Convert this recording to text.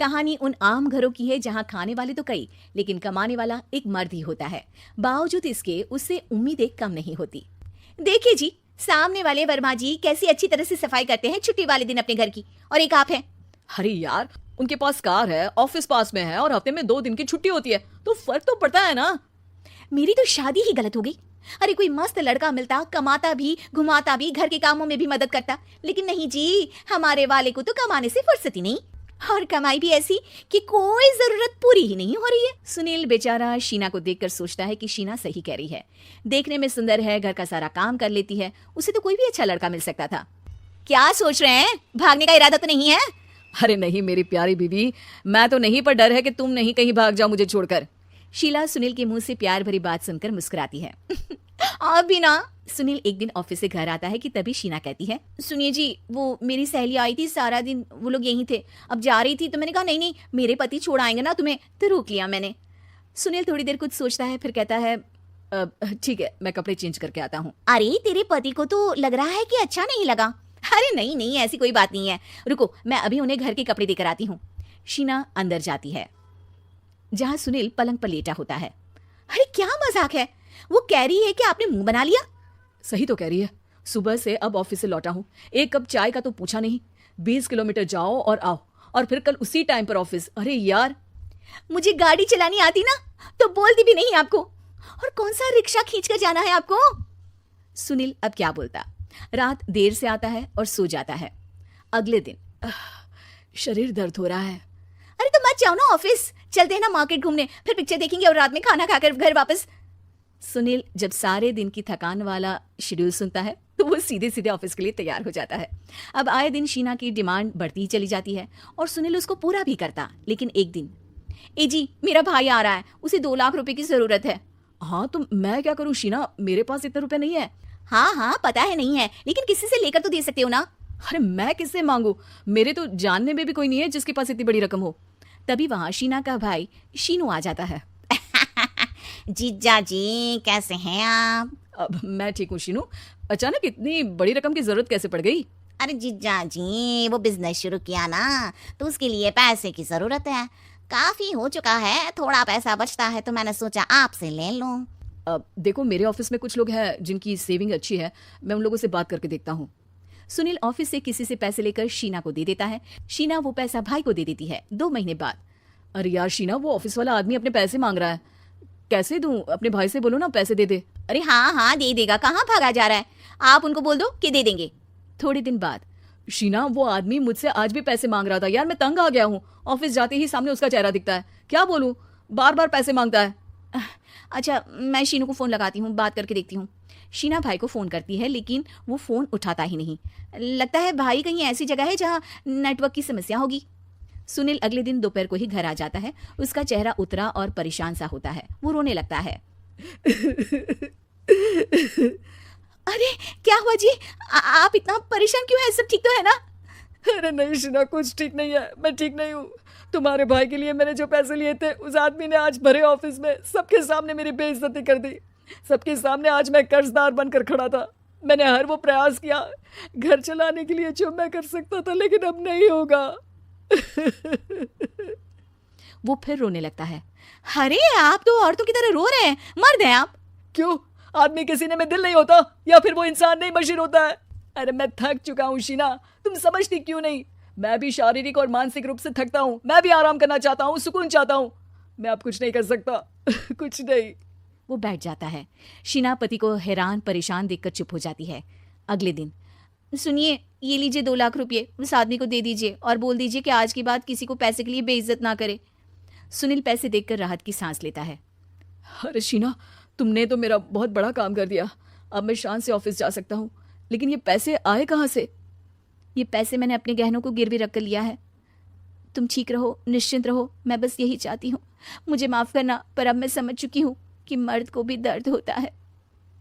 कहानी उन आम घरों की है जहां खाने वाले तो कई, लेकिन कमाने वाला एक मर्द ही होता है। बावजूद इसके उससे उम्मीदें कम नहीं होती। देखिए जी, सामने वाले वर्मा जी कैसी अच्छी तरह से सफाई करते हैं छुट्टी वाले दिन अपने घर की, और एक आप हैं। अरे यार, उनके पास कार है, ऑफिस पास में है और हफ्ते में 2 दिन की छुट्टी होती है, तो फर्क तो पड़ता है ना। मेरी तो शादी ही गलत हो गई। अरे कोई मस्त लड़का मिलता, कमाता भी, घुमाता भी, घर के कामों में भी मदद करता, लेकिन नहीं जी, हमारे वाले को तो कमाने से फुर्सत ही नहीं, और कमाई भी ऐसी कि कोई जरूरत पूरी ही नहीं हो रही है। सुनील बेचारा शीना को देखकर सोचता है कि शीना सही कह रही है। देखने में सुंदर है, घर का सारा काम कर लेती है, उसे तो कोई भी अच्छा लड़का मिल सकता था। क्या सोच रहे हैं? भागने का इरादा तो नहीं है? अरे नहीं मेरी प्यारी बीवी, मैं तो नहीं, पर डर है कि तुम नहीं कहीं भाग जाओ मुझे छोड़कर। शीला सुनील के मुंह से प्यार भरी बात सुनकर मुस्कुराती है। आप भी ना। सुनील एक दिन ऑफिस से घर आता है कि तभी शीना कहती है, सुनिए जी, वो मेरी सहेली आई थी, सारा दिन वो लोग यहीं थे, अब जा रही थी तो मैंने कहा नहीं नहीं, मेरे पति छोड़ आएंगे ना तुम्हें, तो रोक लिया मैंने। सुनील थोड़ी देर कुछ सोचता है, फिर कहता है, ठीक है, मैं कपड़े चेंज करके आता हूँ। अरे तेरे पति को तो लग रहा है कि अच्छा नहीं लगा। अरे नहीं नहीं, ऐसी कोई बात नहीं है, रुको मैं अभी उन्हें घर के कपड़े देकर आती हूँ। शीना अंदर जाती है जहां सुनील पलंग पर लेटा होता है। अरे क्या मजाक है, वो कह रही है कि आपने मुंह बना लिया। सही तो कह रही है, सुबह से अब ऑफिस से लौटा हूँ, एक कप चाय का तो पूछा नहीं। 20 किलोमीटर जाओ और आओ, और फिर कल उसी टाइम पर ऑफिस। अरे यार, मुझे गाड़ी चलानी आती ना तो बोलती भी नहीं आपको, और कौन सा रिक्शा खींच कर जाना है आपको। सुनील अब क्या बोलता। रात देर से आता है और सो जाता है। अगले दिन शरीर दर्द हो रहा है। अरे तो मत जाओ ना ऑफिस, चलते हैं ना मार्केट घूमने, फिर पिक्चर देखेंगे और रात में खाना खाकर घर वापस। सुनील जब सारे दिन की थकान वाला शेड्यूल सुनता है तो वो सीधे सीधे ऑफिस के लिए तैयार हो जाता है। अब आए दिन शीना की डिमांड बढ़ती ही चली जाती है और सुनील उसको पूरा भी करता। लेकिन एक दिन, ए जी मेरा भाई आ रहा है, उसे 2 लाख रुपए की जरूरत है। हाँ तो मैं क्या करूँ शीना, मेरे पास इतने रुपए नहीं है। हाँ हाँ पता है नहीं है, लेकिन किसी से लेकर तो दे सकते हो ना। अरे मैं किससे मांगू, मेरे तो जानने में भी कोई नहीं है जिसके पास इतनी बड़ी रकम हो। तभी वहां शीना का भाई शीनू आ जाता है। जीजा जी कैसे हैं आप? अब मैं ठीक हूँ शीनू, अचानक इतनी बड़ी रकम की जरूरत कैसे पड़ गई? अरे जीजा जी, वो बिजनेस शुरू किया ना, तो उसके लिए पैसे की जरूरत है। काफी हो चुका है, थोड़ा पैसा बचता है तो मैंने सोचा आपसे ले लूं। अब देखो, मेरे ऑफिस में कुछ लोग हैं जिनकी सेविंग अच्छी है, मैं उन लोगों से बात करके देखता हूँ। सुनील ऑफिस से किसी से पैसे लेकर शीना को दे देता है। शीना वो पैसा भाई को दे देती है। 2 महीने बाद, अरे यार शीना, वो ऑफिस वाला आदमी अपने पैसे मांग रहा है, कैसे दूं? अपने भाई से बोलो ना पैसे दे दे। अरे हाँ हाँ दे देगा, कहाँ भागा जा रहा है, आप उनको बोल दो कि दे देंगे। थोड़े दिन बाद, शीना, वो आदमी मुझसे आज भी पैसे मांग रहा था यार, मैं तंग आ गया हूँ। ऑफिस जाते ही सामने उसका चेहरा दिखता है, क्या बोलूं, बार बार पैसे मांगता है। अच्छा मैं शीनू को फोन लगाती हूँ, बात करके देखती हूँ। शीना भाई को फोन करती है लेकिन वो फोन उठाता ही नहीं। लगता है भाई कहीं ऐसी जगह है जहाँ नेटवर्क की समस्या होगी। सुनील अगले दिन दोपहर को ही घर आ जाता है। उसका चेहरा उतरा और परेशान सा होता है। वो रोने लगता है। अरे क्या हुआ जी, आप इतना परेशान क्यों हैं? सब ठीक तो है ना? अरे नहीं शीना, कुछ ठीक नहीं है, मैं ठीक नहीं हूँ। तुम्हारे भाई के लिए मैंने जो पैसे लिए थे, उस आदमी ने आज भरे ऑफिस में सबके सामने मेरी बेइज्जती कर दी। सबके सामने आज मैं कर्जदार बनकर खड़ा था। मैंने हर वो प्रयास किया घर चलाने के लिए जो मैं कर सकता था, लेकिन अब नहीं होगा। वो फिर रोने लगता है। अरे आप तो औरतों की तरह रो रहे हैं, मर्द हैं आप। क्यों, आदमी के सीने में दिल नहीं होता, या फिर वो इंसान नहीं मशीन होता है? अरे मैं थक चुका हूँ शीना, तुम समझती क्यों नहीं? मैं भी शारीरिक और मानसिक रूप से थकता हूँ, मैं भी आराम करना चाहता हूँ, सुकून चाहता हूँ। मैं अब कुछ नहीं कर सकता। कुछ नहीं। वो बैठ जाता है। शीना पति को हैरान परेशान देखकर चुप हो जाती है। अगले दिन, सुनिए ये लीजिए 2 लाख रुपये, उस आदमी को दे दीजिए और बोल दीजिए कि आज के बाद किसी को पैसे के लिए बेइज्जत ना करे। सुनील पैसे देखकर राहत की सांस लेता है। अरे शीना, तुमने तो मेरा बहुत बड़ा काम कर दिया, अब मैं शान से ऑफिस जा सकता हूँ। लेकिन ये पैसे आए कहाँ से? ये पैसे मैंने अपने गहनों को गिरवी रख कर लिया है। तुम ठीक रहो, निश्चिंत रहो, मैं बस यही चाहती हूँ। मुझे माफ करना, पर अब मैं समझ चुकी हूँ कि मर्द को भी दर्द होता है।